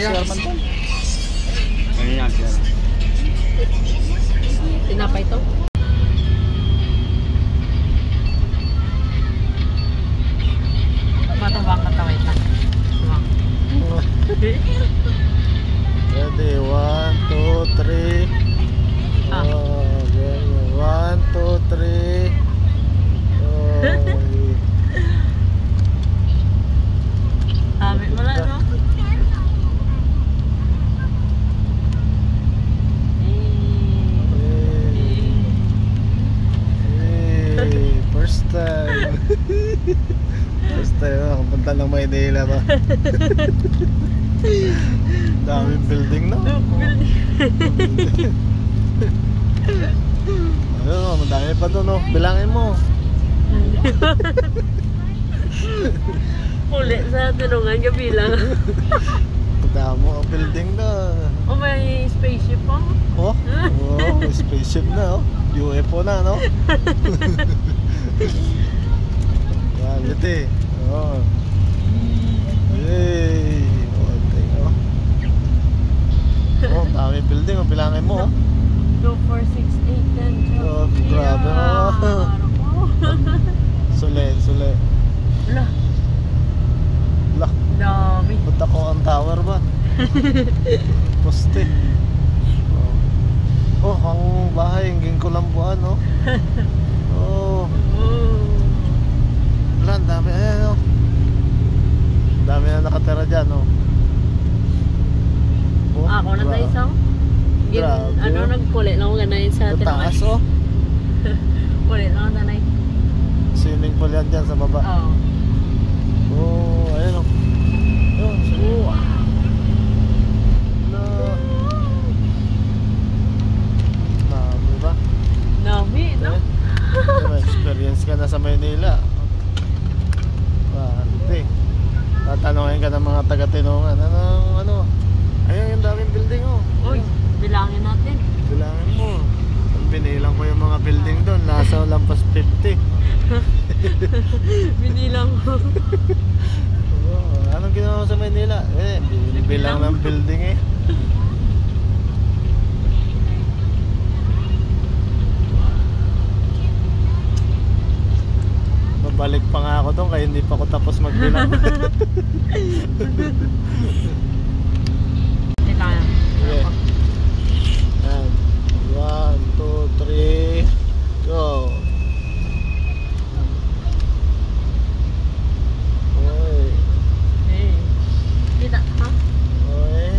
Sherman to. Ganyan siya. Tinapay to. Matubang katawit na. Tubang. Ready, 1, 2, 3. Ah. Oh, ganyan. 1, 2, 3. Oh, Sabi mo lang, no? hey, first time. First time ako punta ng Maynila ba? Daming building na. Ano, madami pa doon, no? Bilangin mo. Uli sa tulungan ka bilang. Pagdamo ang building na. Oh, may spaceship pa. Oh, oh, spaceship na, oh. UFO na, no? Quality. Oh. Yay. Oh, oh, dami building, oh. Bilangin mo, oh. 2, 4, 6, 8, 10, 12. Oh, grabe, oh. Sule, sule. Wala. Lah, Dami. punta ko ang tower ba? Poste. Oh, ang bahay, hingin ko lang buwan, no? Oh, wala, ang dami, ayan, no? Dami na nakatira dyan, no? Oh, Ako na tayo isang. Grabe. Ano, nagpulit lang ako ganayin sa taas, oh. Pulit lang ako nanay. Swimming pool yan dyan sa baba. Oo. Oh, ayan, oh. Yun, sige. No. Dami ba? Dami, no? May experience ka na sa Maynila. Hindi. Tatanungin ka ng mga taga-tinungan. Ano? Ayan yung daming building, oh. Uy, bilangin natin. Bilangin mo. Binilang ko yung mga building doon. Nasa lampas 50. Binilang ko. Oh, anong ginawa mo sa Maynila? Bilang ng building, eh. Babalik pa nga ako doon kaya hindi pa ako tapos magbilang. Kailangan. Okay. Yan. 1, 2, 3, go. Oy. Hey. Kita, ha? Oy.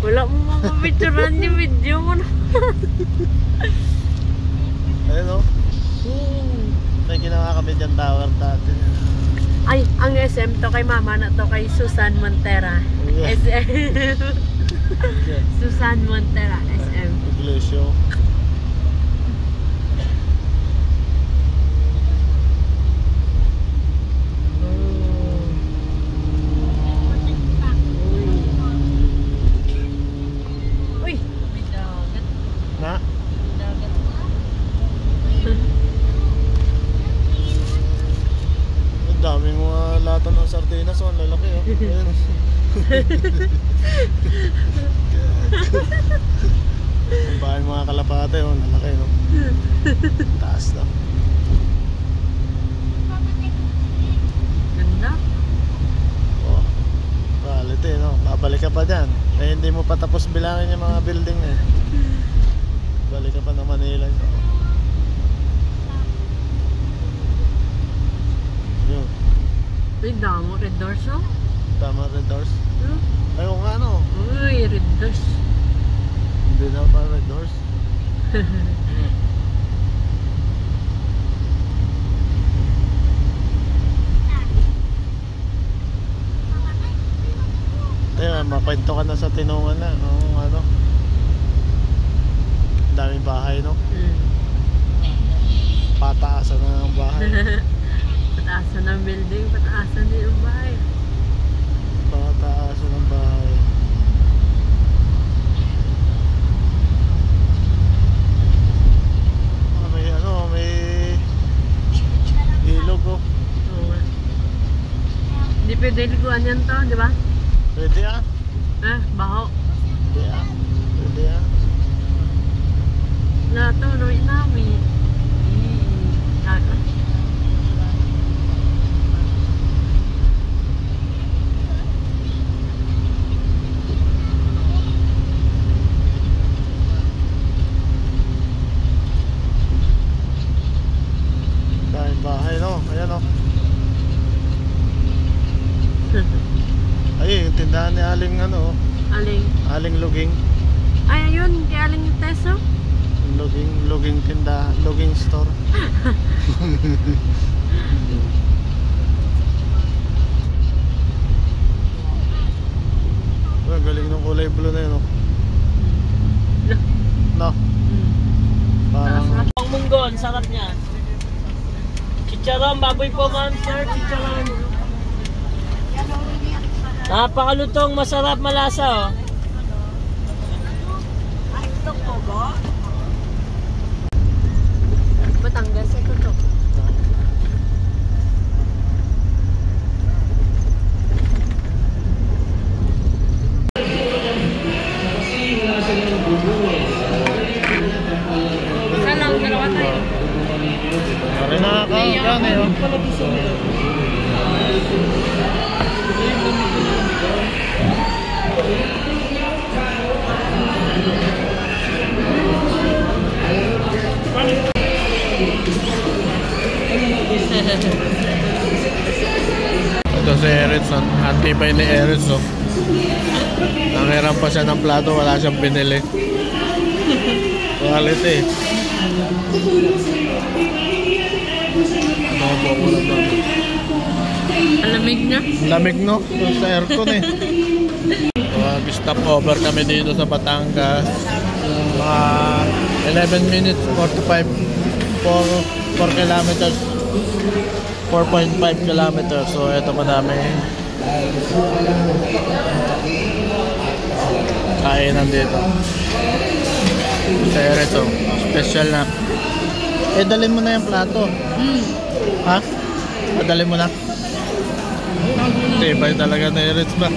Wala mo mga picturean yung video mo na. Ayun, oh. May ginawa kami dyan tower dati. Ay, ang SM to kay mama na to kay Susan Montera. Yeah. SM. Susan Montera, SM. Iglesia. Uy, bidagat. Na? Bidagat. Ang daming mga lata ng sardinas, oh. Ang lalaki, oh. Ayun. Ang bahay mga kalapate, oh. Lalaki, no? Taas na. Ganda. Oh. Quality, no? Babalik ka pa dyan. Eh, hindi mo pa tapos bilangin yung mga building, eh. Balik ka pa na Manila. Yun. Uy, damo, red doors, no? Tama, red doors. Huh? Ayaw nga, no? Uy, red doors. Hindi na pa red doors. Ayun, makwento ka na sa tinungan na. Ano? Daming bahay, no? Pataasan na ng bahay. Pataasan ng building, pataasan din yung bahay. Pataasan ng bahay. May ilog, oh. Oo nga. Hindi pwede liguan yan to, di ba? Pwede ah. Baho. Pwede ah. Pwede ah. Lato, nawi. Kaka. Daming bahay no. Ayan oh. Ay, yung tindahan ni Aling ano oh. Aling. Aling Luging. Ay, ayun, kay Aling Teso. Luging tindahan, luging store. Ang galing ng kulay blue na yun oh. No. Parang Ang munggon, sarap niya. Chicharon, baboy po ma'am, sir. Chicharon. Napakalutong, masarap, malasa, oh. Batangas, ito to. Isa lang, dalawa tayo. Pare nakakaon eh oh. Ito si Eretz, antibay ni Eretz oh. Nangiram pa siya ng plato, wala siyang binili. Quality. Ano po ulam namin? Alamig na. Lamig no? Yung sa aircon eh. Stop over kami dito sa Batangas. Mga 11 minutes, 45 4 kilometers. 4.5 kilometers. So ito madami kainan dito. Sa Eretz oh. Special na. Dalhin mo na yung plato. Ha? Dalhin mo na. Tibay talaga na Eretz ba?